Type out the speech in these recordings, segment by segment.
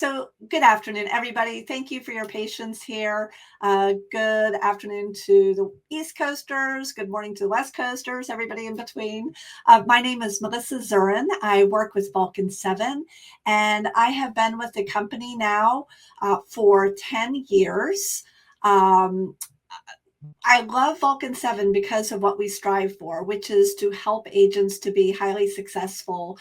So, good afternoon, everybody. Thank you for your patience here. Good afternoon to the East Coasters. Good morning to the West Coasters, everybody in between. My name is Melissa Zurin. I work with Vulcan 7, and I have been with the company now for 10 years. I love Vulcan 7 because of what we strive for, which is to help agents to be highly successful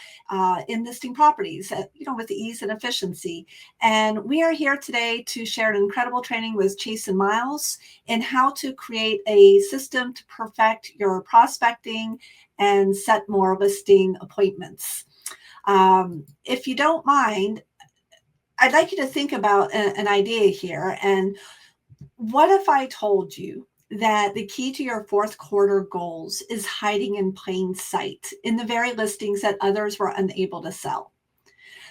in listing properties, with ease and efficiency. And we are here today to share an incredible training with Chastin Miles in how to create a system to perfect your prospecting and set more listing appointments. If you don't mind, I'd like you to think about an idea here. And what if I told you that the key to your fourth quarter goals is hiding in plain sight in the very listings that others were unable to sell?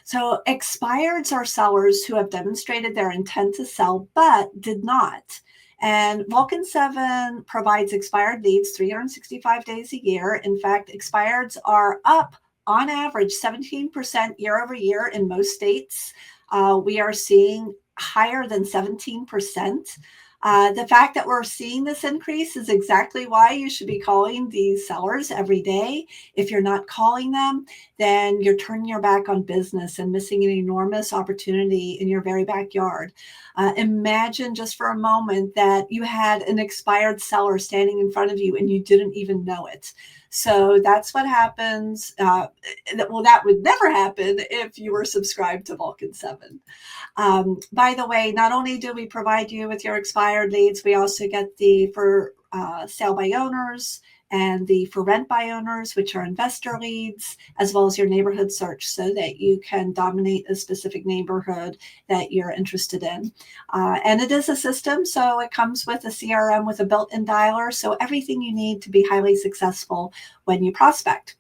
So expireds are sellers who have demonstrated their intent to sell but did not. And Vulcan 7 provides expired leads 365 days a year. In fact, expireds are up on average 17% year over year in most states. We are seeing higher than 17%. The fact that we're seeing this increase is exactly why you should be calling these sellers every day. If you're not calling them, then you're turning your back on business and missing an enormous opportunity in your very backyard. Imagine just for a moment that you had an expired seller standing in front of you and you didn't even know it. So that's what happens. That would never happen if you were subscribed to Vulcan 7. By the way, not only do we provide you with your expired leads, we also get the for sale by owners and the for rent by owners, which are investor leads, as well as your neighborhood search so that you can dominate a specific neighborhood that you're interested in. And it is a system, so it comes with a CRM with a built-in dialer, so everything you need to be highly successful when you prospect.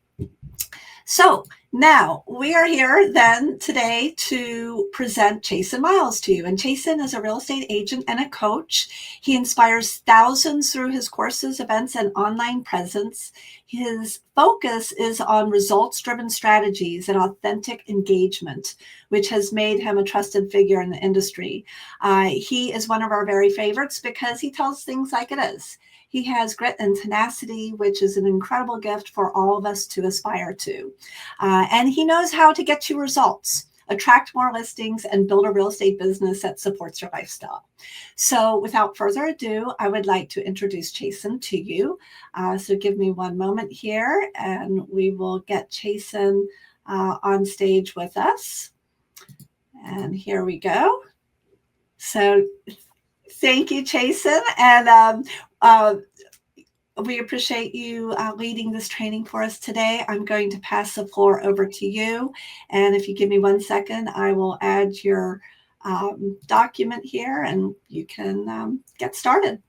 So now we are here then today to present Chastin Miles to you. And Chastin is a real estate agent and a coach. He inspires thousands through his courses, events, and online presence. His focus is on results-driven strategies and authentic engagement, which has made him a trusted figure in the industry. He is one of our very favorites because he tells things like it is. He has grit and tenacity, which is an incredible gift for all of us to aspire to. And he knows how to get you results, attract more listings, and build a real estate business that supports your lifestyle. So without further ado, I would like to introduce Chastin to you. So give me one moment here, and we will get Chastin on stage with us. And here we go. So thank you, Chastin. And we appreciate you leading this training for us today. I'm going to pass the floor over to you. And if you give me 1 second, I will add your document here and you can get started.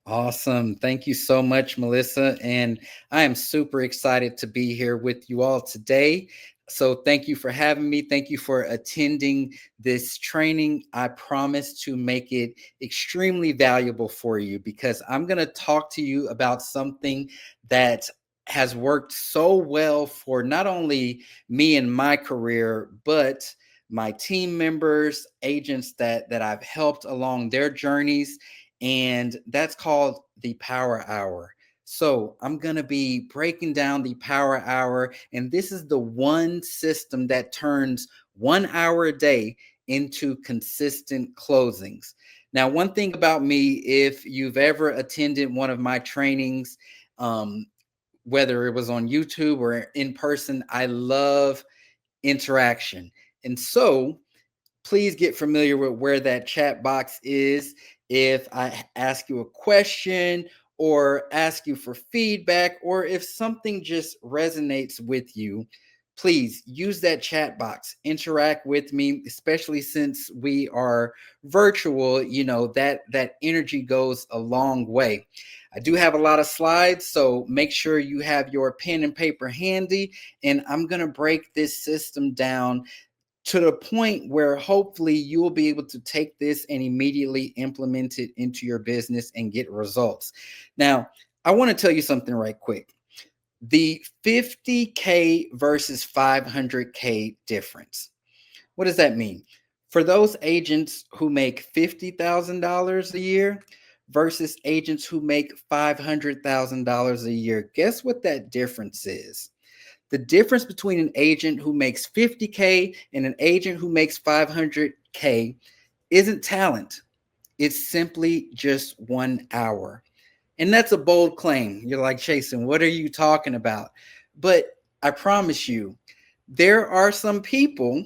Awesome. Thank you so much, Melissa. And I am super excited to be here with you all today. So thank you for having me. Thank you for attending this training. I promise to make it extremely valuable for you because I'm going to talk to you about something that has worked so well for not only me and my career, but my team members, agents that I've helped along their journeys. And that's called the Power Hour. So I'm going to be breaking down the Power Hour, and this is the one system that turns 1 hour a day into consistent closings. Now, one thing about me, if you've ever attended one of my trainings, whether it was on YouTube or in person, I love interaction. And so please get familiar with where that chat box is. If I ask you a question or ask you for feedback, or if something just resonates with you, please use that chat box, interact with me, especially since we are virtual, that energy goes a long way. I do have a lot of slides, so make sure you have your pen and paper handy, and I'm going to break this system down to the point where hopefully you will be able to take this and immediately implement it into your business and get results. Now, I want to tell you something right quick. The 50K versus 500K difference. What does that mean? For those agents who make $50,000 a year versus agents who make $500,000 a year, guess what that difference is? The difference between an agent who makes 50K and an agent who makes 500K isn't talent. It's simply just 1 hour. And that's a bold claim. You're like, Chastin, what are you talking about? But I promise you, there are some people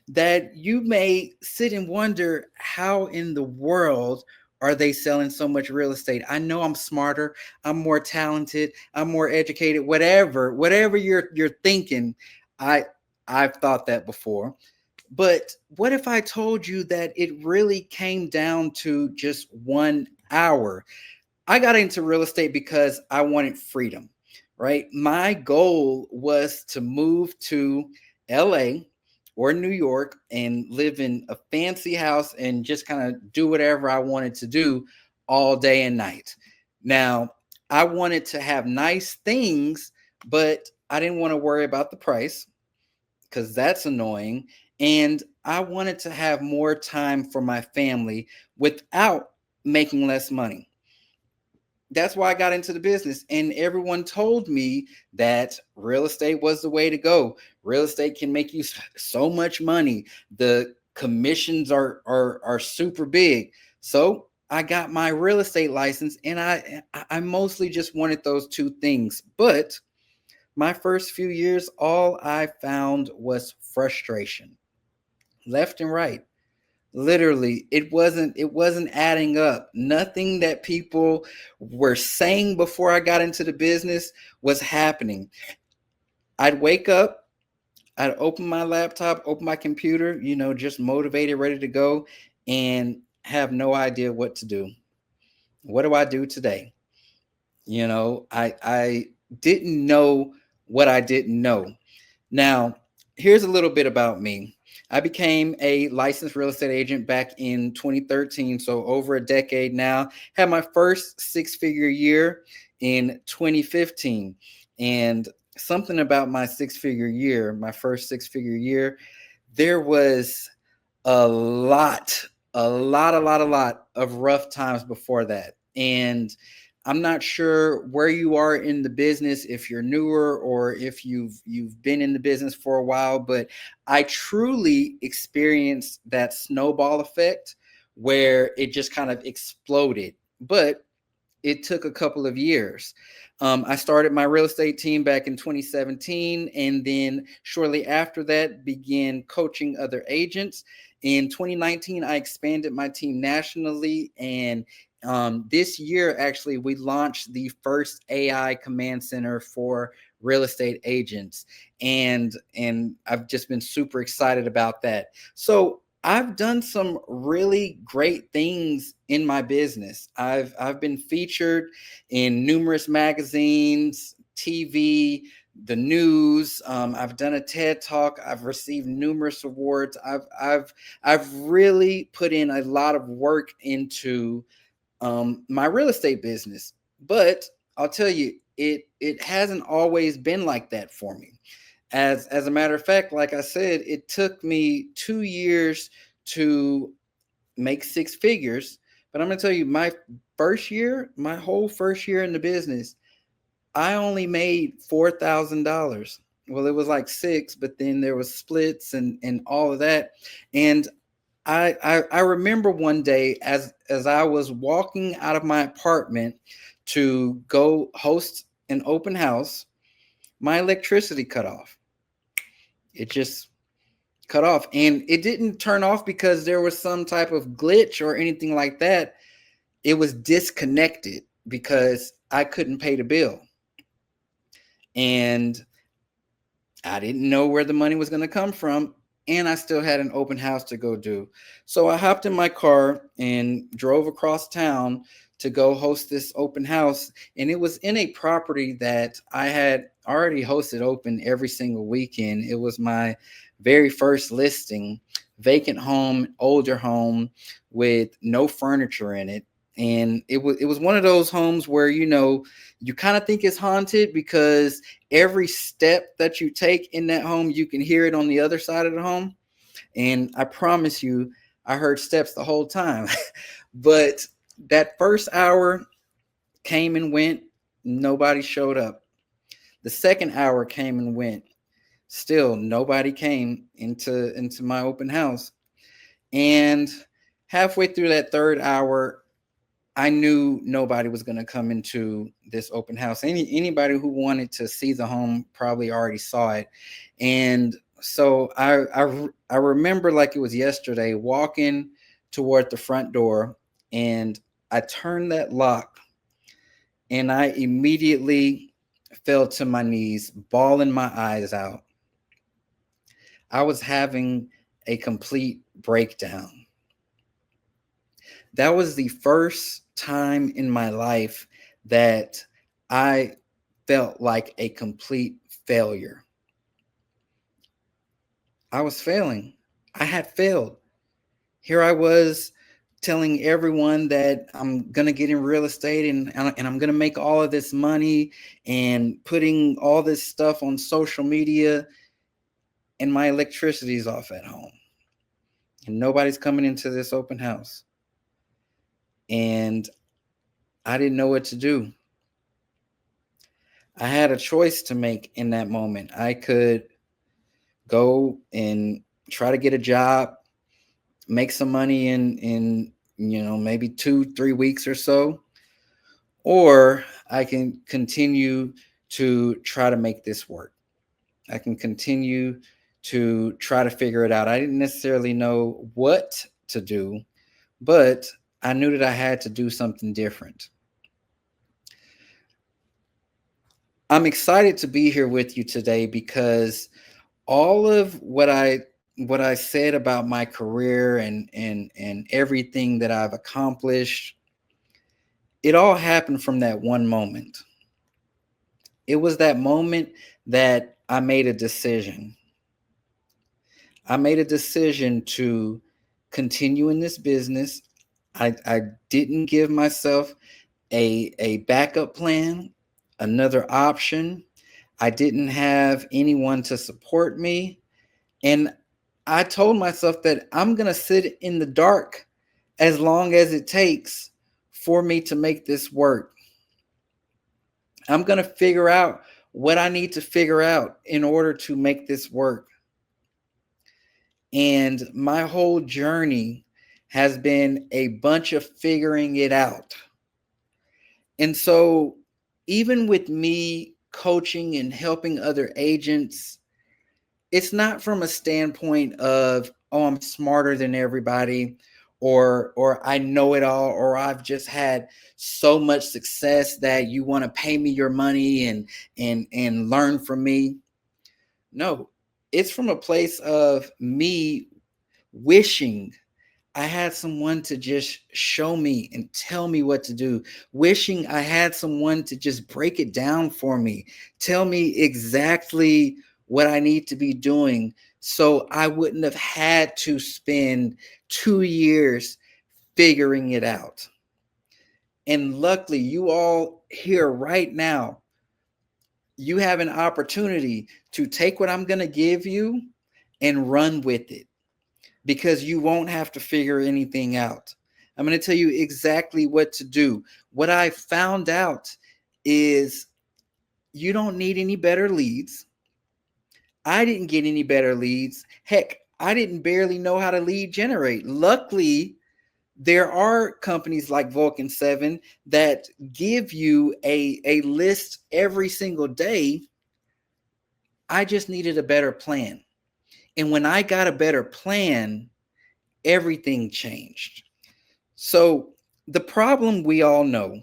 that you may sit and wonder how in the world are they selling so much real estate? I know I'm smarter, I'm more talented, I'm more educated, whatever you're thinking. I I've thought that before. But what if I told you that it really came down to just 1 hour? I got into real estate because I wanted freedom, right? My goal was to move to LA or New York and live in a fancy house and just kind of do whatever I wanted to do all day and night. Now, I wanted to have nice things, but I didn't want to worry about the price because that's annoying. And I wanted to have more time for my family without making less money. That's why I got into the business. And everyone told me that real estate was the way to go. Real estate can make you so much money. The commissions are super big. So I got my real estate license, and I mostly just wanted those two things. But my first few years, all I found was frustration, left and right. Literally, it wasn't adding up. Nothing that people were saying before I got into the business was happening. I'd wake up, I'd open my laptop, open my computer, just motivated, ready to go, and have no idea what to do. What do I do today? I didn't know what I didn't know. Now, here's a little bit about me. I became a licensed real estate agent back in 2013, so over a decade now. Had my first six-figure year in 2015. And something about my first six-figure year, there was a lot of rough times before that. And I'm not sure where you are in the business, if you're newer or if you've been in the business for a while, but I truly experienced that snowball effect where it just kind of exploded. But it took a couple of years. I started my real estate team back in 2017, and then shortly after that, began coaching other agents. In 2019, I expanded my team nationally, and this year, actually, we launched the first AI command center for real estate agents, and I've just been super excited about that. So I've done some really great things in my business. I've been featured in numerous magazines, TV, the news. I've done a TED talk. I've received numerous awards. I've really put in a lot of work into my real estate business. But I'll tell you, it hasn't always been like that for me. As a matter of fact, like I said, it took me 2 years to make six figures. But I'm gonna tell you, my whole first year in the business, I only made $4,000. Well, it was like six, but then there was splits and all of that. And I remember one day as I was walking out of my apartment to go host an open house, my electricity cut off. It just cut off, and it didn't turn off because there was some type of glitch or anything like that. It was disconnected because I couldn't pay the bill, and I didn't know where the money was going to come from, and I still had an open house to go do. So I hopped in my car and drove across town to go host this open house. And it was in a property that I had already hosted open every single weekend. It was my very first listing, vacant home, older home with no furniture in it. And it was one of those homes where you kind of think it's haunted because every step that you take in that home, you can hear it on the other side of the home. And I promise you, I heard steps the whole time. But that first hour came and went, nobody showed up. The second hour came and went, still nobody came into my open house. And halfway through that third hour, I knew nobody was going to come into this open house. Anybody who wanted to see the home probably already saw it. And so I remember like it was yesterday, walking toward the front door, and I turned that lock, and I immediately fell to my knees, bawling my eyes out. I was having a complete breakdown. That was the first time in my life that I felt like a complete failure. I was failing. I had failed. Here I was telling everyone that I'm going to get in real estate, and I'm going to make all of this money, and putting all this stuff on social media, and my electricity is off at home. And nobody's coming into this open house. And I didn't know what to do. I had a choice to make in that moment. I could go and try to get a job, make some money in maybe 2-3 weeks or so, or I can continue to try to make this work. I can continue to try to figure it out. I didn't necessarily know what to do, but I knew that I had to do something different. I'm excited to be here with you today because all of what I said about my career and everything that I've accomplished, it all happened from that one moment. It was that moment that I made a decision. I made a decision to continue in this business. I didn't give myself a backup plan, another option. I didn't have anyone to support me. And I told myself that I'm going to sit in the dark as long as it takes for me to make this work. I'm going to figure out what I need to figure out in order to make this work. And my whole journey has been a bunch of figuring it out. And so, even with me coaching and helping other agents, it's not from a standpoint of, oh, I'm smarter than everybody, or I know it all, or I've just had so much success that you want to pay me your money and learn from me. No, it's from a place of me wishing I had someone to just show me and tell me what to do, wishing I had someone to just break it down for me, tell me exactly what I need to be doing, so I wouldn't have had to spend 2 years figuring it out. And luckily, you all here right now, you have an opportunity to take what I'm going to give you and run with it, because you won't have to figure anything out. I'm going to tell you exactly what to do. What I found out is you don't need any better leads. I didn't get any better leads. Heck, I didn't barely know how to lead generate. Luckily, there are companies like Vulcan 7 that give you a list every single day. I just needed a better plan. And when I got a better plan, everything changed. So the problem we all know,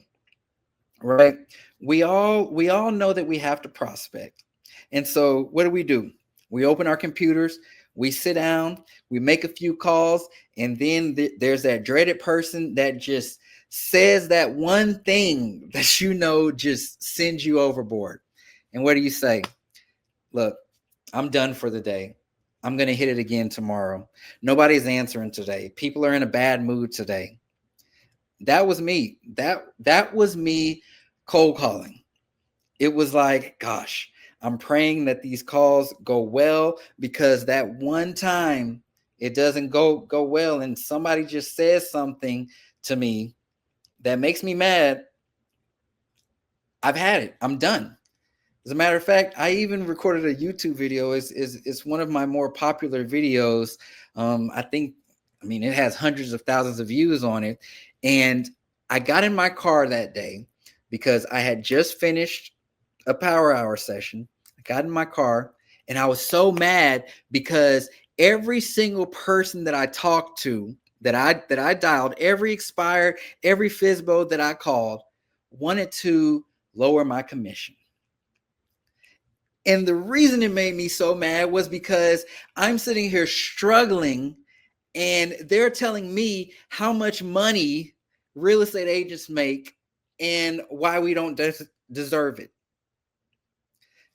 right? We all know that we have to prospect. And so what do? We open our computers, we sit down, we make a few calls, and then there's that dreaded person that just says that one thing that just sends you overboard. And what do you say? Look, I'm done for the day. I'm going to hit it again tomorrow. Nobody's answering today. People are in a bad mood today. That was me. That was me cold calling. It was like, gosh, I'm praying that these calls go well, because that one time it doesn't go well, and somebody just says something to me that makes me mad, I've had it. I'm done. As a matter of fact, I even recorded a YouTube video. It's one of my more popular videos. I think, I mean, it has hundreds of thousands of views on it. And I got in my car that day because I had just finished a power hour session. I got in my car and I was so mad because every single person that I talked to, that I dialed, every expired, every FISBO that I called, wanted to lower my commission. And the reason it made me so mad was because I'm sitting here struggling and they're telling me how much money real estate agents make and why we don't deserve it.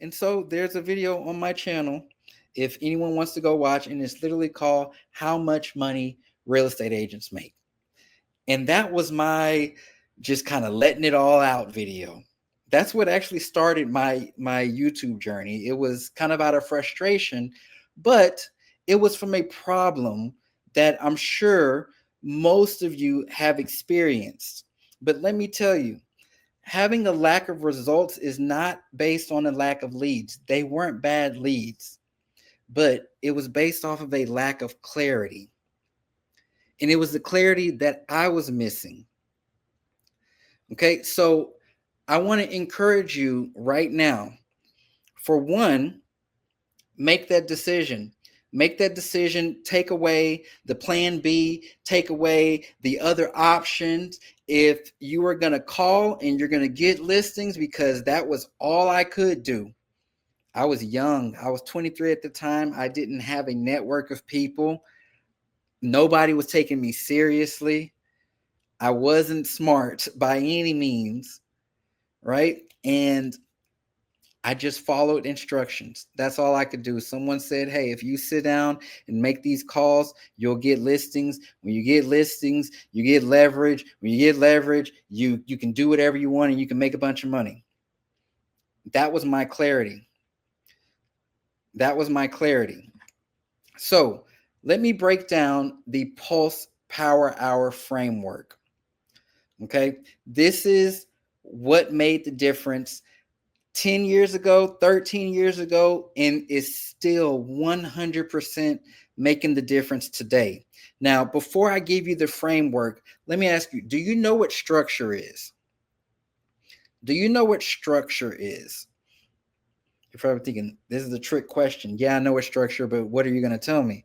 And so there's a video on my channel if anyone wants to go watch, and it's literally called How Much Money Real Estate Agents Make. And that was my just kind of letting it all out video. That's what actually started my YouTube journey. It was kind of out of frustration, but it was from a problem that I'm sure most of you have experienced. But let me tell you, having a lack of results is not based on a lack of leads. They weren't bad leads, but it was based off of a lack of clarity. And it was the clarity that I was missing. Okay, so I want to encourage you right now. For one, make that decision. Make that decision. Take away the plan B, take away the other options. If you are going to call and you're going to get listings, because that was all I could do. I was young. I was 23 at the time. I didn't have a network of people. Nobody was taking me seriously. I wasn't smart by any means, right? And I just followed instructions. That's all I could do. Someone said, hey, if you sit down and make these calls, you'll get listings. When you get listings, you get leverage. When you get leverage, you can do whatever you want and you can make a bunch of money. That was my clarity. That was my clarity. So let me break down the Pulse Power Hour framework. Okay, this is what made the difference 10 years ago, 13 years ago, and is still 100% making the difference today. Now, before I give you the framework, let me ask you, do you know what structure is? Do you know what structure is? You're probably thinking, this is a trick question. Yeah, I know what structure, but what are you going to tell me?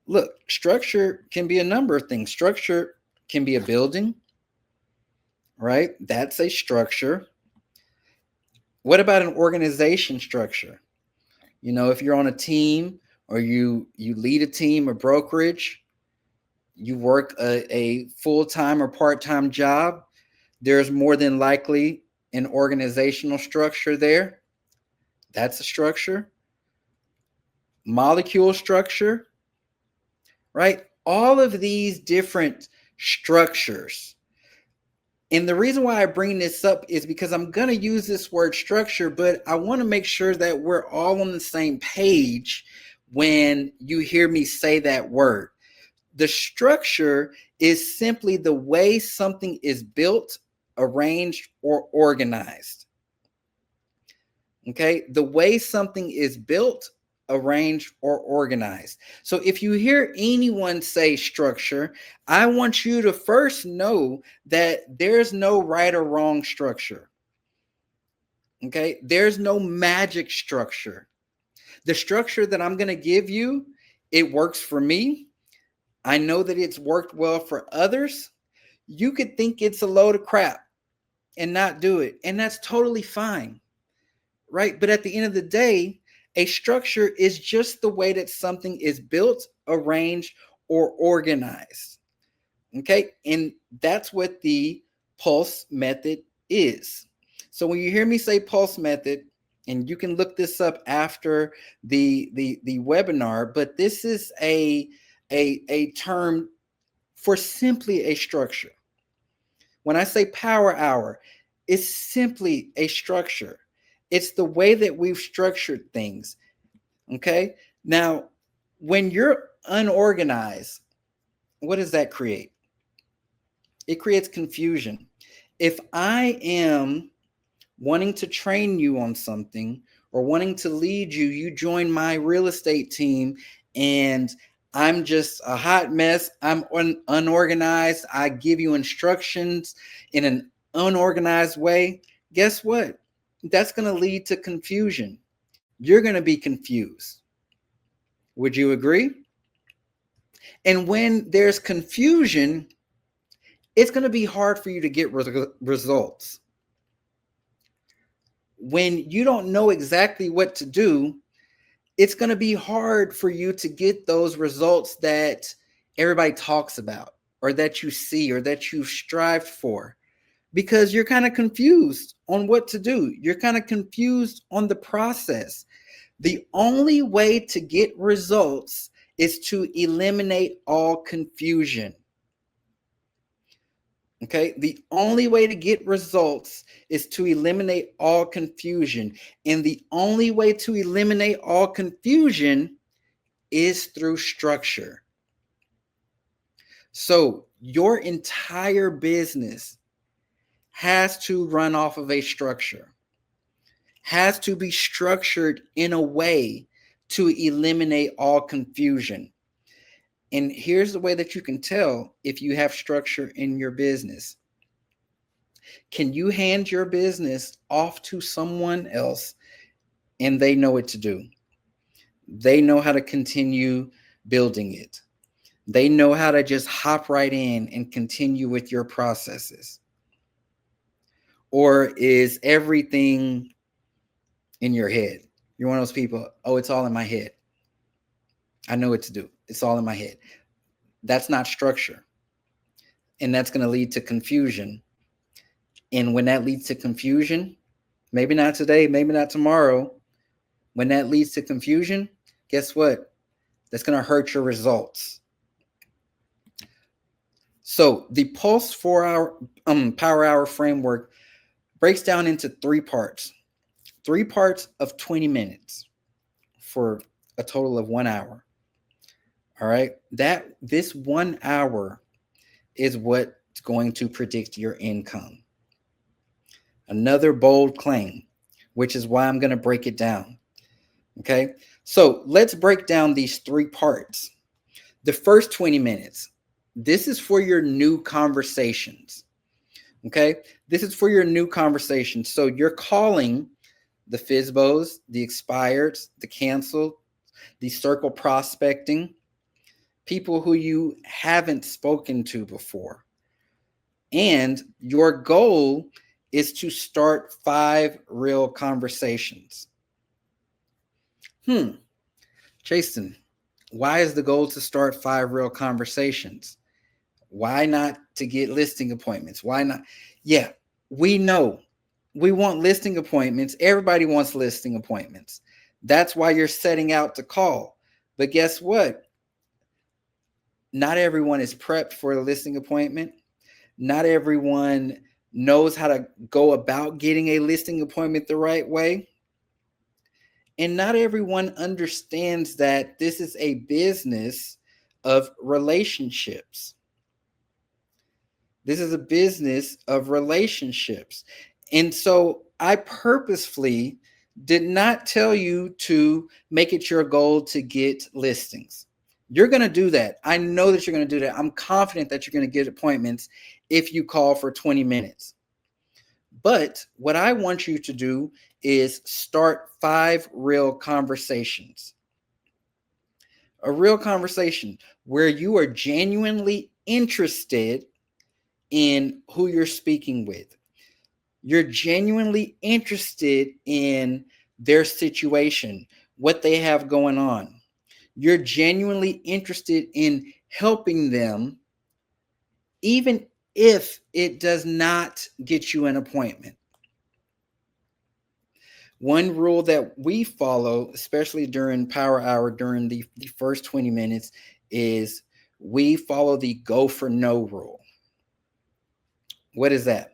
Look, structure can be a number of things. Structure can be a building, right? That's a structure. What about an organization structure? You know, if you're on a team or you lead a team or brokerage, you work a full-time or part-time job, there's more than likely an organizational structure there. That's a structure. Molecule structure, right? All of these different structures. And the reason why I bring this up is because I'm going to use this word structure, but I want to make sure that we're all on the same page when you hear me say that word. The structure is simply the way something is built, arranged, or organized. Okay, the way something is built, arranged, or organized. So if you hear anyone say structure, I want you to first know that there's no right or wrong structure. Okay, there's no magic structure. The structure that I'm going to give you, it works for me. I know that it's worked well for others. You could think it's a load of crap and not do it, and that's totally fine. Right? But at the end of the day, a structure is just the way that something is built, arranged, or organized. Okay. And that's what the pulse method is. So when you hear me say pulse method, and you can look this up after the webinar, but this is a term for simply a structure. When I say power hour, it's simply a structure. It's the way that we've structured things. Okay. Now, when you're unorganized, what does that create? It creates confusion. If I am wanting to train you on something or wanting to lead you, you join my real estate team, and I'm just a hot mess. I'm unorganized. I give you instructions in an unorganized way. Guess what? That's going to lead to confusion. You're going to be confused. Would you agree? And when there's confusion, it's going to be hard for you to get results. When you don't know exactly what to do, it's going to be hard for you to get those results that everybody talks about or that you see or that you've strived for, because you're kind of confused on what to do. You're kind of confused on the process. The only way to get results is to eliminate all confusion. Okay, the only way to get results is to eliminate all confusion. And the only way to eliminate all confusion is through structure. So your entire business has to run off of a structure, has to be structured in a way to eliminate all confusion. And here's the way that you can tell if you have structure in your business. Can you hand your business off to someone else and they know what to do? They know how to continue building it. They know how to just hop right in and continue with your processes. Or is everything in your head? You're one of those people, oh, it's all in my head. I know what to do. It's all in my head. That's not structure. And that's going to lead to confusion. And when that leads to confusion, maybe not today, maybe not tomorrow, when that leads to confusion, guess what? That's going to hurt your results. So the Pulse 4-hour Power Hour framework breaks down into three parts of 20 minutes for a total of 1 hour. All right. This 1 hour is what's going to predict your income. Another bold claim, which is why I'm going to break it down. Okay. So let's break down these three parts. The first 20 minutes, this is for your new conversations. Okay. This is for your new conversations. So you're calling the FISBOs, the expireds, the canceled, the circle prospecting, people who you haven't spoken to before. And your goal is to start 5 real conversations. Chastin, why is the goal to start 5 real conversations? Why not to get listing appointments? Why not? Yeah, we know. We want listing appointments. Everybody wants listing appointments. That's why you're setting out to call. But guess what? Not everyone is prepped for a listing appointment. Not everyone knows how to go about getting a listing appointment the right way. And not everyone understands that this is a business of relationships. This is a business of relationships. And so I purposefully did not tell you to make it your goal to get listings. You're going to do that. I know that you're going to do that. I'm confident that you're going to get appointments if you call for 20 minutes. But what I want you to do is start 5 real conversations. A real conversation where you are genuinely interested in who you're speaking with. You're genuinely interested in their situation, what they have going on. You're genuinely interested in helping them, even if it does not get you an appointment. One rule that we follow, especially during Power Hour, during the first 20 minutes, is we follow the go for no rule. What is that?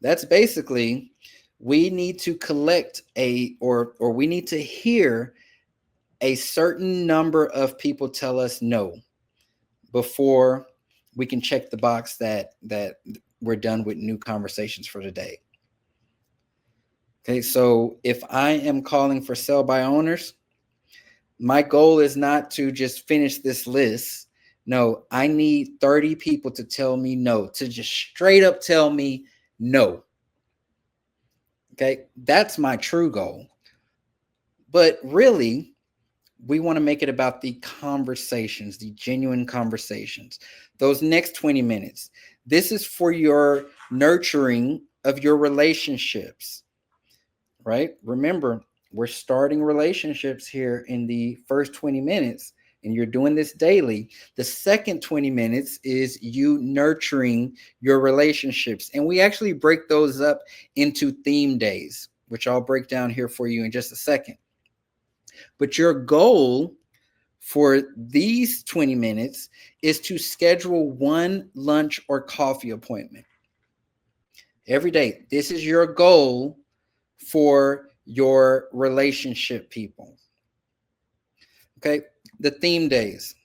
That's basically, we need to collect or we need to hear a certain number of people tell us no before we can check the box that we're done with new conversations for today. Okay, so if I am calling for sell by owners, my goal is not to just finish this list. No, I need 30 people to tell me no, to just straight up tell me no. Okay, that's my true goal. But really, we want to make it about the conversations, the genuine conversations. Those next 20 minutes, this is for your nurturing of your relationships, right? Remember, we're starting relationships here in the first 20 minutes, and you're doing this daily. The second 20 minutes is you nurturing your relationships. And we actually break those up into theme days, which I'll break down here for you in just a second. But your goal for these 20 minutes is to schedule one lunch or coffee appointment every day. This is your goal for your relationship people. Okay. The theme days.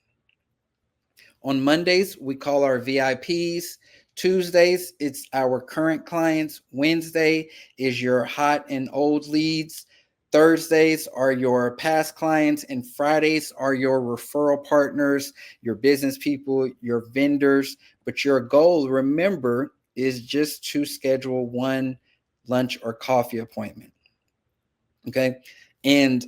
On Mondays, we call our VIPs. Tuesdays, it's our current clients. Wednesday is your hot and old leads. Thursdays are your past clients, and Fridays are your referral partners, your business people, your vendors. But your goal, remember, is just to schedule one lunch or coffee appointment. Okay. And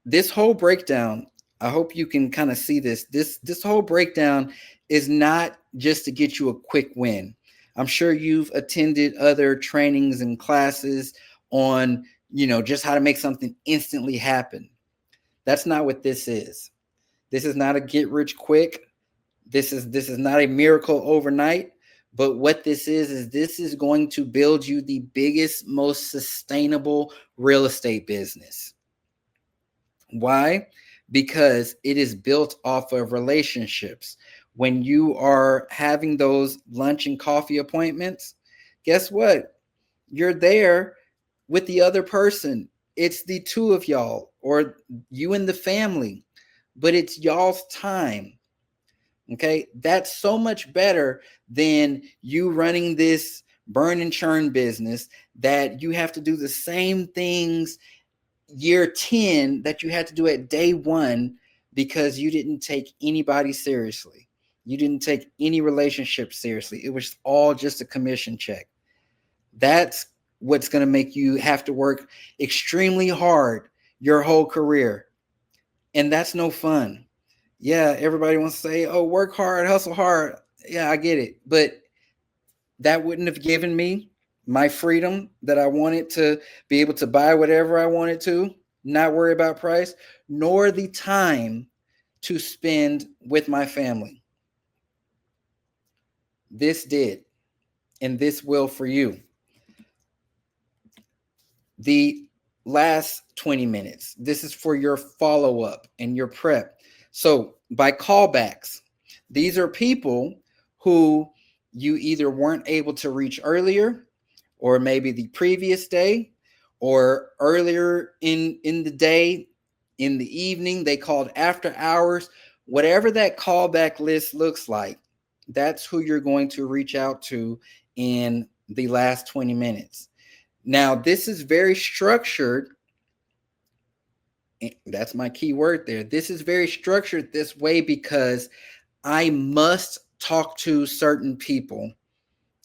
this whole breakdown, I hope you can kind of see this. This whole breakdown is not just to get you a quick win. I'm sure you've attended other trainings and classes on, just how to make something instantly happen. That's not what this is. This is not a get rich quick. This is not a miracle overnight. But what this is this is going to build you the biggest, most sustainable real estate business. Why? Because it is built off of relationships. When you are having those lunch and coffee appointments, guess what? You're there with the other person. It's the two of y'all or you and the family, but it's y'all's time. Okay. That's so much better than you running this burn and churn business that you have to do the same things year 10 that you had to do at day 1 because you didn't take anybody seriously. You didn't take any relationship seriously. It was all just a commission check. That's what's going to make you have to work extremely hard your whole career. And that's no fun. Yeah, everybody wants to say, oh, work hard, hustle hard. Yeah, I get it. But that wouldn't have given me my freedom that I wanted to be able to buy whatever I wanted to, not worry about price, nor the time to spend with my family. This did, and this will for you. The last 20 minutes, this is for your follow-up and your prep. So by callbacks, these are people who you either weren't able to reach earlier, or maybe the previous day, or earlier in the day, in the evening, they called after hours. Whatever that callback list looks like, that's who you're going to reach out to in the last 20 minutes. Now, this is very structured. That's my key word there. This is very structured this way because I must talk to certain people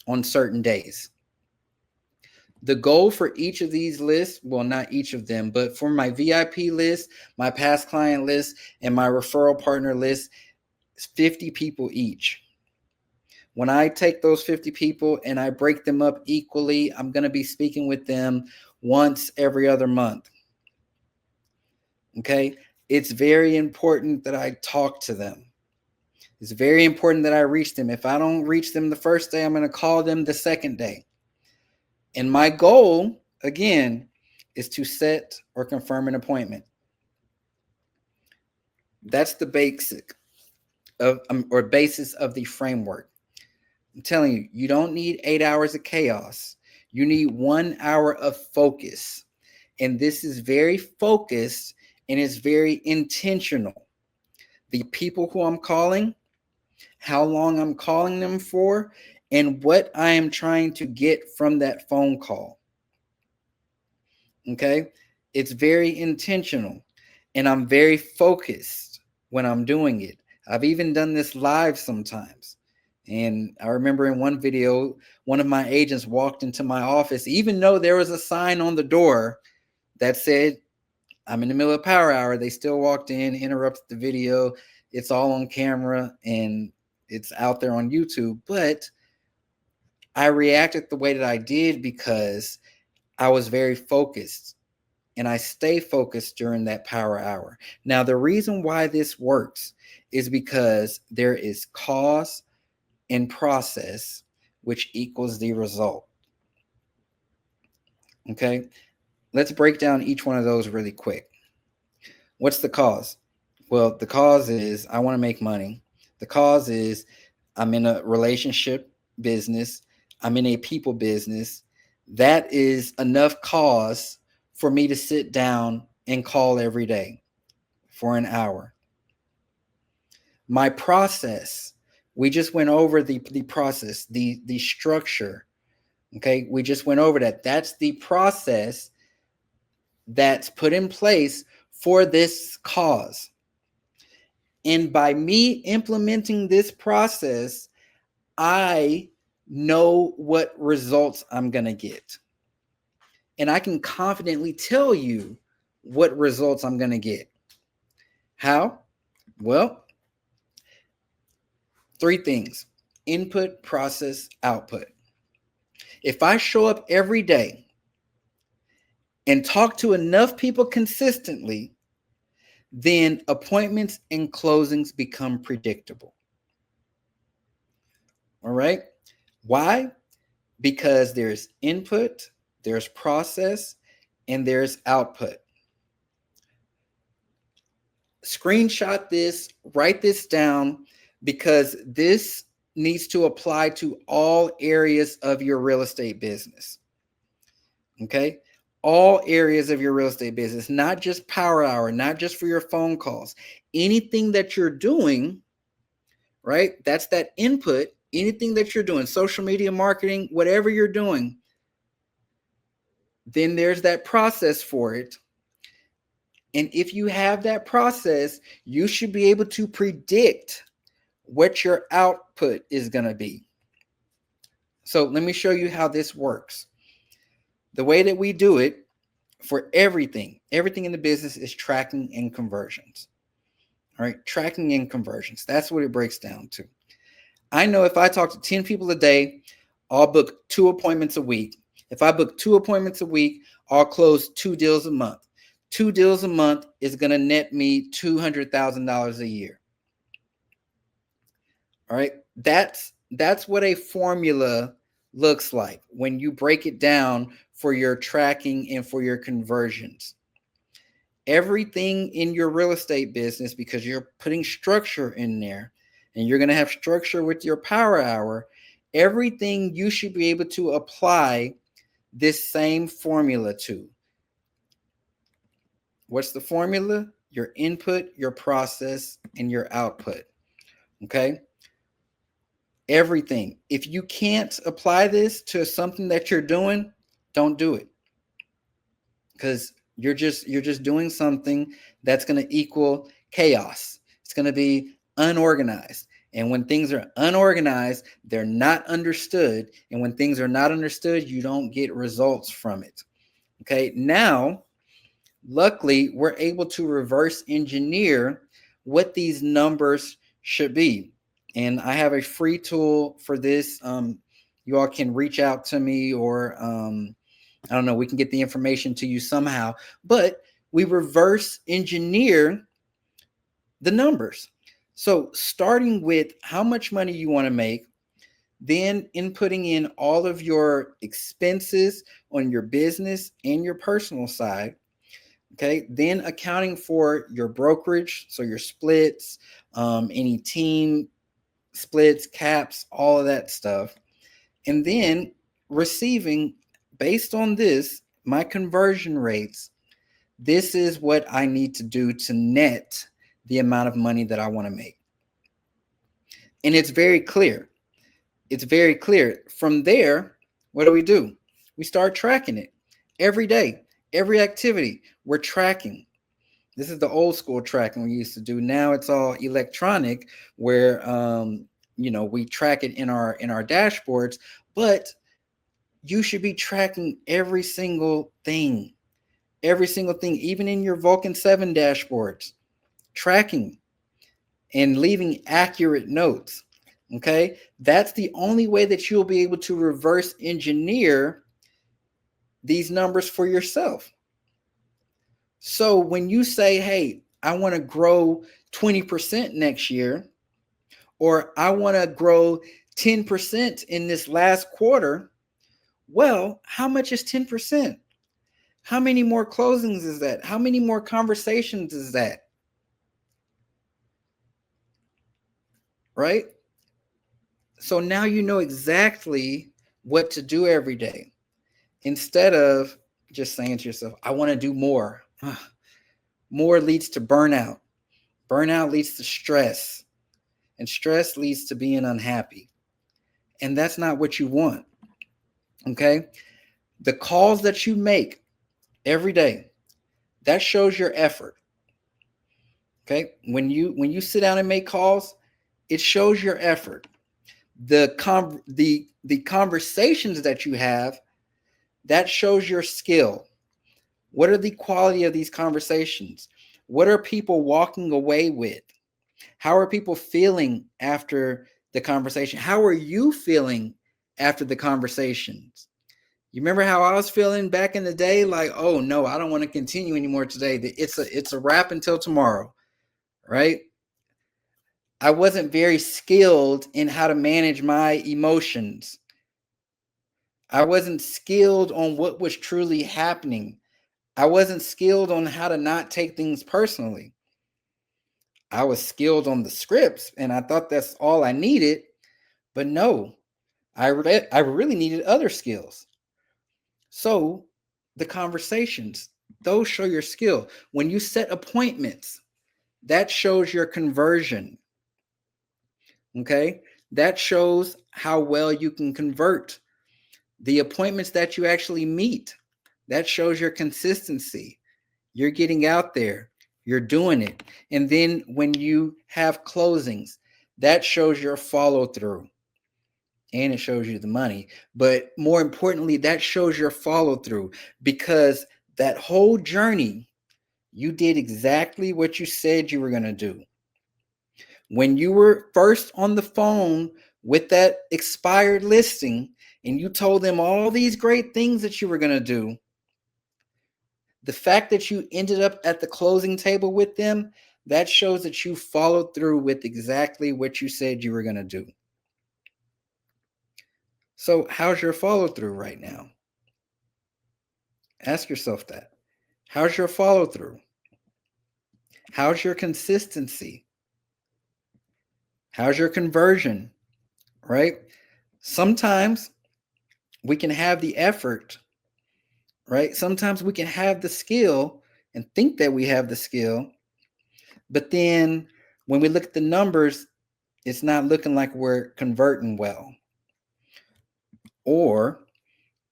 on certain days. The goal for each of these lists, well, not each of them, but for my VIP list, my past client list, and my referral partner list, it's 50 people each. When I take those 50 people and I break them up equally, I'm going to be speaking with them once every other month. Okay? It's very important that I talk to them. It's very important that I reach them. If I don't reach them the first day, I'm going to call them the second day. And my goal, again, is to set or confirm an appointment. That's the basic of or basis of the framework. I'm telling you, you don't need 8 hours of chaos. You need 1 hour of focus. And this is very focused and it's very intentional. The people who I'm calling, how long I'm calling them for, and what I am trying to get from that phone call. Okay. It's very intentional, and I'm very focused when I'm doing it. I've even done this live sometimes. And I remember in one video, one of my agents walked into my office, even though there was a sign on the door that said, I'm in the middle of power hour. They still walked in, interrupted the video. It's all on camera and it's out there on YouTube. But I reacted the way that I did because I was very focused, and I stay focused during that power hour. Now, the reason why this works is because there is cause and process, which equals the result. Okay, let's break down each one of those really quick. What's the cause? Well, the cause is I want to make money. The cause is I'm in a relationship business. I'm in a people business. That is enough cause for me to sit down and call every day for an hour. My process, we just went over the process, the structure. Okay, we just went over that. That's the process that's put in place for this cause. And by me implementing this process, I know what results I'm going to get. And I can confidently tell you what results I'm going to get. How? Well, three things: input, process, output. If I show up every day and talk to enough people consistently, then appointments and closings become predictable. All right. Why? Because there's input, there's process, and there's output. Screenshot this, write this down, because this needs to apply to all areas of your real estate business. Okay? All areas of your real estate business, not just power hour, not just for your phone calls. Anything that you're doing, right? That's that input. Anything that you're doing, social media marketing, whatever you're doing, then there's that process for it. And if you have that process, you should be able to predict what your output is going to be. So let me show you how this works. The way that we do it for everything in the business is tracking and conversions. All right, tracking and conversions. That's what it breaks down to. I know if I talk to 10 people a day, I'll book 2 appointments a week. If I book 2 appointments a week, I'll close 2 deals a month. 2 deals a month is going to net me $200,000 a year. All right. That's what a formula looks like when you break it down for your tracking and for your conversions. Everything in your real estate business, because you're putting structure in there and you're going to have structure with your power hour, everything you should be able to apply this same formula to. What's the formula? Your input, your process, and your output. Okay. Everything. If you can't apply this to something that you're doing, don't do it. Because you're just doing something that's going to equal chaos. It's going to be unorganized. And when things are unorganized, they're not understood. And when things are not understood, you don't get results from it. Okay. Now, luckily, we're able to reverse engineer what these numbers should be. And I have a free tool for this. You all can reach out to me, or I don't know, we can get the information to you somehow. But we reverse engineer the numbers. So starting with how much money you want to make, then inputting in all of your expenses on your business and your personal side. Okay, then accounting for your brokerage, so your splits, any team splits, caps, all of that stuff. And then receiving, based on this, my conversion rates, This is what I need to do to net the amount of money that I want to make. And it's very clear. It's very clear. From there, what do? We start tracking it every day, every activity. We're tracking. This is the old school tracking we used to do. Now it's all electronic, where we track it in our dashboards. But you should be tracking every single thing, even in your Vulcan 7 dashboards, tracking and leaving accurate notes. Okay, that's the only way that you'll be able to reverse engineer these numbers for yourself. So when you say, hey, I want to grow 20% next year, or I want to grow 10% in this last quarter, well, how much is 10%? How many more closings is that? How many more conversations is that? Right? So now you know exactly what to do every day, instead of just saying to yourself, I want to do more. More leads to burnout. Burnout leads to stress, and stress leads to being unhappy. And that's not what you want. Okay? The calls that you make every day, that shows your effort. Okay? When you sit down and make calls, it shows your effort. The conversations that you have, that shows your skill. What are the quality of these conversations? What are people walking away with? How are people feeling after the conversation? How are you feeling after the conversations? You remember how I was feeling back in the day? Like, oh no, I don't want to continue anymore today. It's a wrap until tomorrow, right? I wasn't very skilled in how to manage my emotions. I wasn't skilled on what was truly happening. I wasn't skilled on how to not take things personally. I was skilled on the scripts and I thought that's all I needed, but no, I really needed other skills. So the conversations, those show your skill. When you set appointments, that shows your conversion. Okay? That shows how well you can convert. The appointments that you actually meet, that shows your consistency. You're getting out there, you're doing it. And then when you have closings, that shows your follow through, and it shows you the money. But more importantly, that shows your follow through, because that whole journey, you did exactly what you said you were going to do. When you were first on the phone with that expired listing and you told them all these great things that you were going to do, the fact that you ended up at the closing table with them, that shows that you followed through with exactly what you said you were going to do. So, how's your follow through right now? Ask yourself that. How's your follow through? How's your consistency? How's your conversion? Right? Sometimes we can have the effort, right? Sometimes we can have the skill and think that we have the skill, but then when we look at the numbers, it's not looking like we're converting well, or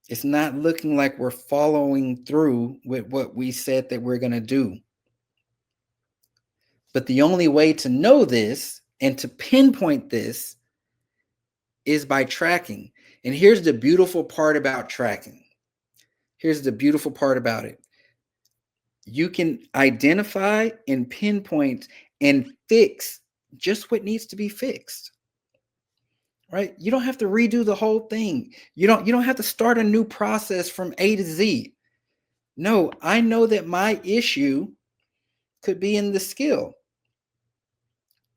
it's not looking like we're following through with what we said that we're going to do. But the only way to know this and to pinpoint this is by tracking. And here's the beautiful part about tracking. Here's the beautiful part about it. You can identify and pinpoint and fix just what needs to be fixed. Right? You don't have to redo the whole thing. You don't have to start a new process from A to Z. No, I know that my issue could be in the skill.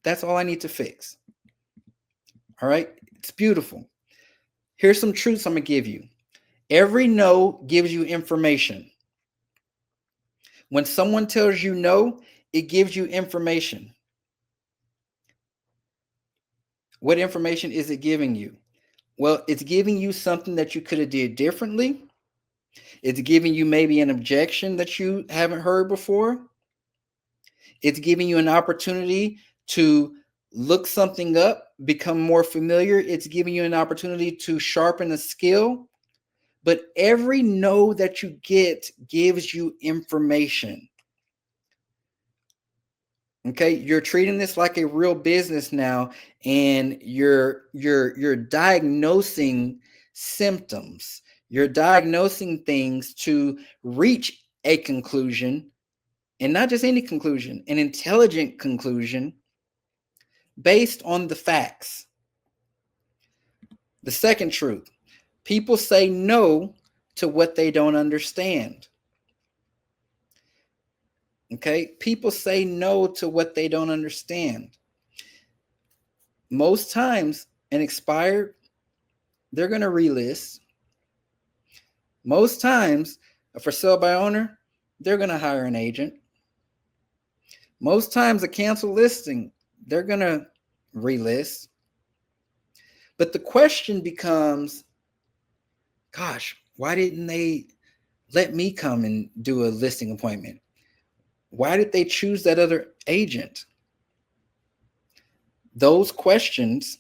That's all I need to fix. All right? It's beautiful. Here's some truths I'm going to give you. Every no gives you information. When someone tells you no, it gives you information. What information is it giving you? Well, it's giving you something that you could have did differently, It's giving you maybe an objection that you haven't heard before. It's giving you an opportunity to look something up, become more familiar. It's giving you an opportunity to sharpen a skill. But every no that you get gives you information. Okay, you're treating this like a real business now, and you're diagnosing symptoms. You're diagnosing things to reach a conclusion, and not just any conclusion, an intelligent conclusion based on the facts. The second truth: people say no to what they don't understand. Okay, people say no to what they don't understand. Most times, an expired, they're going to relist. Most times, a for sale by owner, they're going to hire an agent. Most times, a canceled listing, they're going to relist. But the question becomes, gosh, why didn't they let me come and do a listing appointment? Why did they choose that other agent? Those questions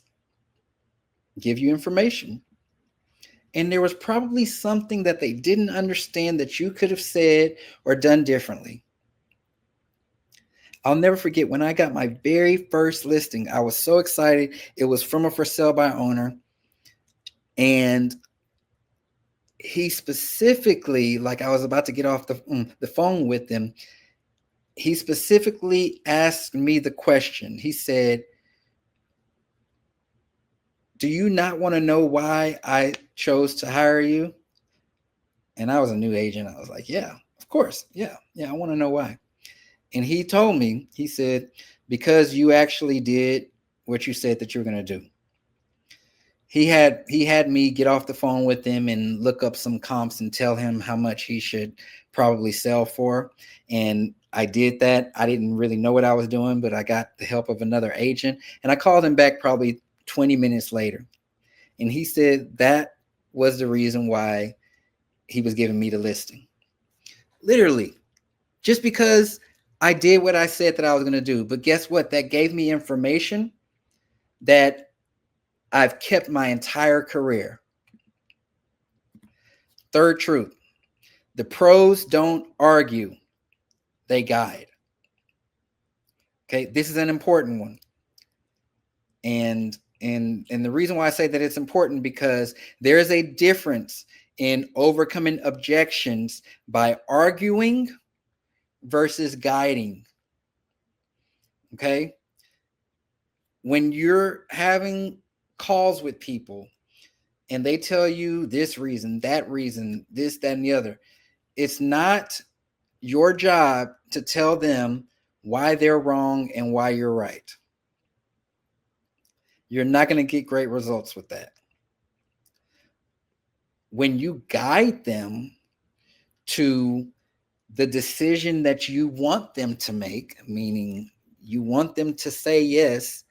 give you information. And there was probably something that they didn't understand that you could have said or done differently. I'll never forget when I got my very first listing. I was so excited. It was from a for sale by owner. And he specifically, like I was about to get off the phone with him, he specifically asked me the question. He said, "Do you not want to know why I chose to hire you?" And I was a new agent. I was like, "Yeah, of course. Yeah, I want to know why." And he told me, he said, "Because you actually did what you said that you were going to do." He had me get off the phone with him and look up some comps and tell him how much he should probably sell for. And I did that. I didn't really know what I was doing, but I got the help of another agent. And I called him back probably 20 minutes later. And he said that was the reason why he was giving me the listing. Literally, just because I did what I said that I was going to do. But guess what? That gave me information that I've kept my entire career. Third truth: the pros don't argue, they guide. Okay, this is an important one. And the reason why I say that it's important, because there is a difference in overcoming objections by arguing versus guiding. Okay? When you're having calls with people and they tell you this reason, this, that, and the other, it's not your job to tell them why they're wrong and why you're right. You're not going to get great results with that. When you guide them to the decision that you want them to make, meaning you want them to say yes,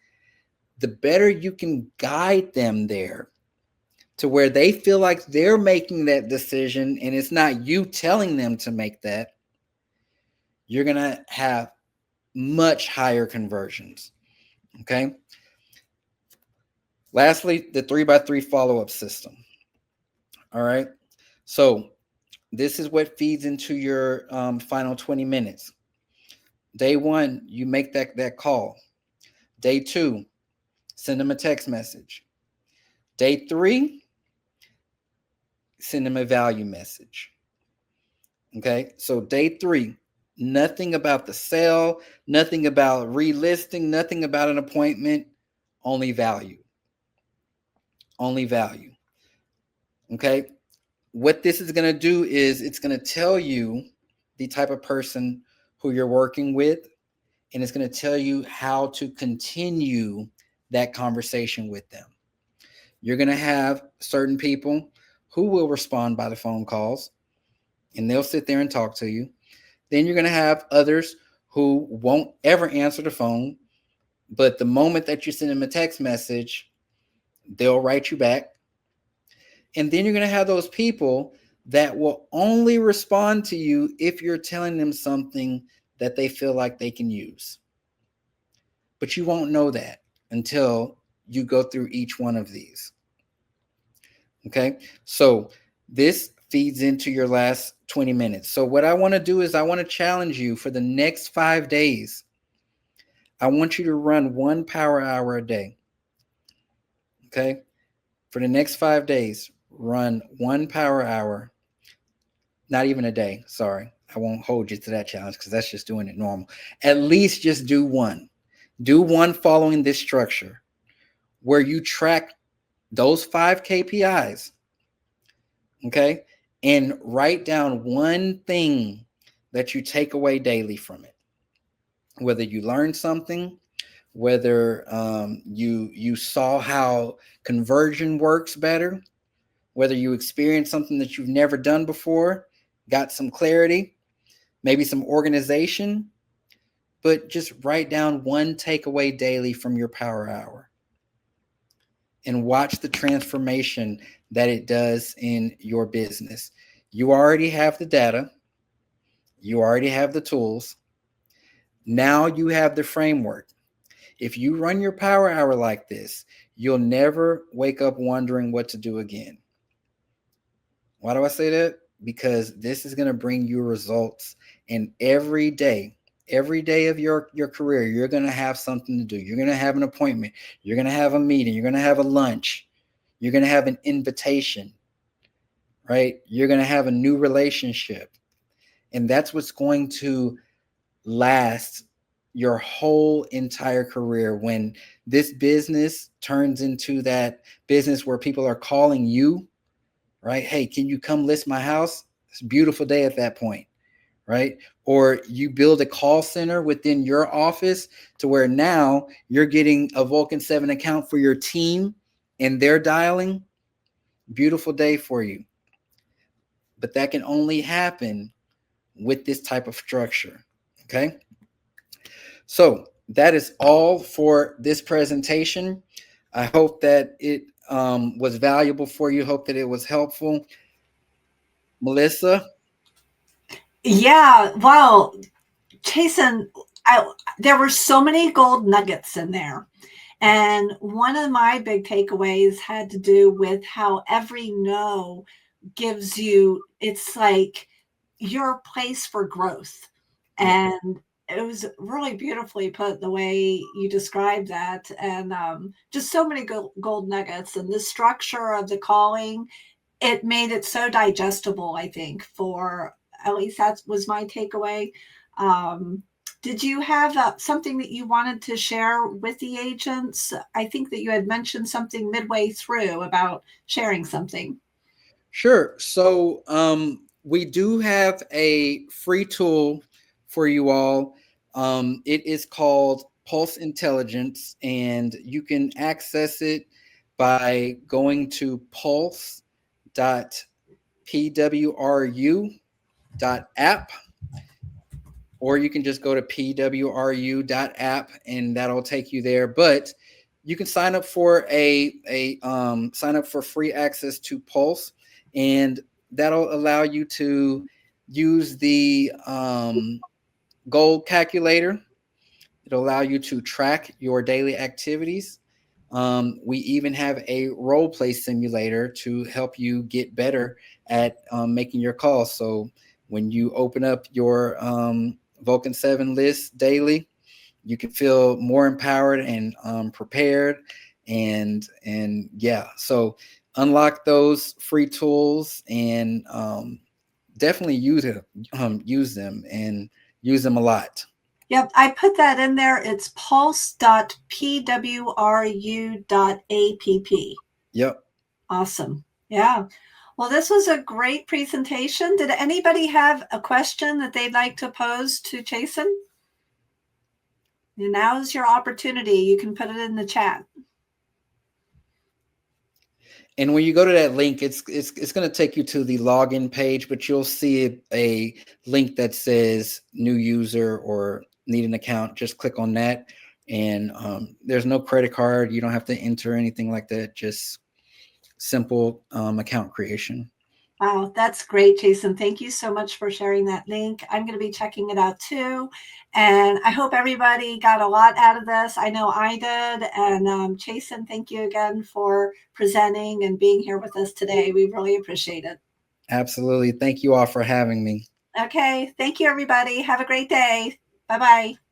the better you can guide them there to where they feel like they're making that decision and it's not you telling them to make that, you're going to have much higher conversions. Okay. Lastly, the 3x3 follow-up system. All right. So this is what feeds into your final 20 minutes. Day one, you make that call. Day two, send them a text message. Day three, send them a value message. Okay. So day three, nothing about the sale, nothing about relisting, nothing about an appointment, only value. Only value. Okay. What this is going to do is it's going to tell you the type of person who you're working with, and it's going to tell you how to continue that conversation with them. You're going to have certain people who will respond by the phone calls, and they'll sit there and talk to you. Then you're going to have others who won't ever answer the phone, but the moment that you send them a text message, they'll write you back. And then you're going to have those people that will only respond to you if you're telling them something that they feel like they can use. But you won't know that until you go through each one of these. Okay. So this feeds into your last 20 minutes. So what I want to do is I want to challenge you for the next 5 days. I want you to run 1 power hour a day. Okay. For the next 5 days, run 1 power hour, not even a day. Sorry. I won't hold you to that challenge because that's just doing it normal. At least just do one. Do one following this structure where you track those 5 KPIs. Okay. And write down one thing that you take away daily from it. Whether you learned something, whether you saw how conversion works better, whether you experienced something that you've never done before, got some clarity, maybe some organization, but just write down one takeaway daily from your power hour and watch the transformation that it does in your business. You already have the data, you already have the tools. Now you have the framework. If you run your power hour like this, you'll never wake up wondering what to do again. Why do I say that? Because this is going to bring you results. And every day of your career, you're going to have something to do. You're going to have an appointment. You're going to have a meeting. You're going to have a lunch. You're going to have an invitation, right? You're going to have a new relationship. And that's what's going to last your whole entire career. When this business turns into that business where people are calling you, right? Hey, can you come list my house? It's a beautiful day at that point, right? Or you build a call center within your office to where now you're getting a Vulcan 7 account for your team and they're dialing. Beautiful day for you. But that can only happen with this type of structure. Okay. So that is all for this presentation. I hope that it was valuable for you. Hope that it was helpful. Melissa? Yeah, wow, Jason, there were so many gold nuggets in there. And one of my big takeaways had to do with how every no gives you, it's like your place for growth. Yep. And it was really beautifully put the way you described that. And just so many gold nuggets and the structure of the calling, it made it so digestible, I think, for at least that was my takeaway. Um, did you have something that you wanted to share with the agents? I think that you had mentioned something midway through about sharing something. Sure. So we do have a free tool for you all. It is called Pulse Intelligence, and you can access it by going to pulse.pwru.app, or you can just go to pwru.app and that'll take you there. But you can sign up for sign up for free access to Pulse, and that'll allow you to use the goal calculator. It'll allow you to track your daily activities. We even have a role play simulator to help you get better at making your calls. So when you open up your Vulcan 7 list daily, you can feel more empowered and prepared. And yeah, so unlock those free tools and definitely use them and use them a lot. Yep, I put that in there. It's pulse.pwru.app. Yep. Awesome. Yeah. Well, this was a great presentation. Did anybody have a question that they'd like to pose to Jason? And now's your opportunity. You can put it in the chat. And when you go to that link, it's going to take you to the login page, but you'll see a link that says new user or need an account. Just click on that, and there's no credit card. You don't have to enter anything like that. Just simple account creation. Wow, that's great, Jason. Thank you so much for sharing that link. I'm going to be checking it out too. And I hope everybody got a lot out of this. I know I did. And Jason, thank you again for presenting and being here with us today. We really appreciate it. Absolutely. Thank you all for having me. Okay. Thank you, everybody. Have a great day. Bye bye.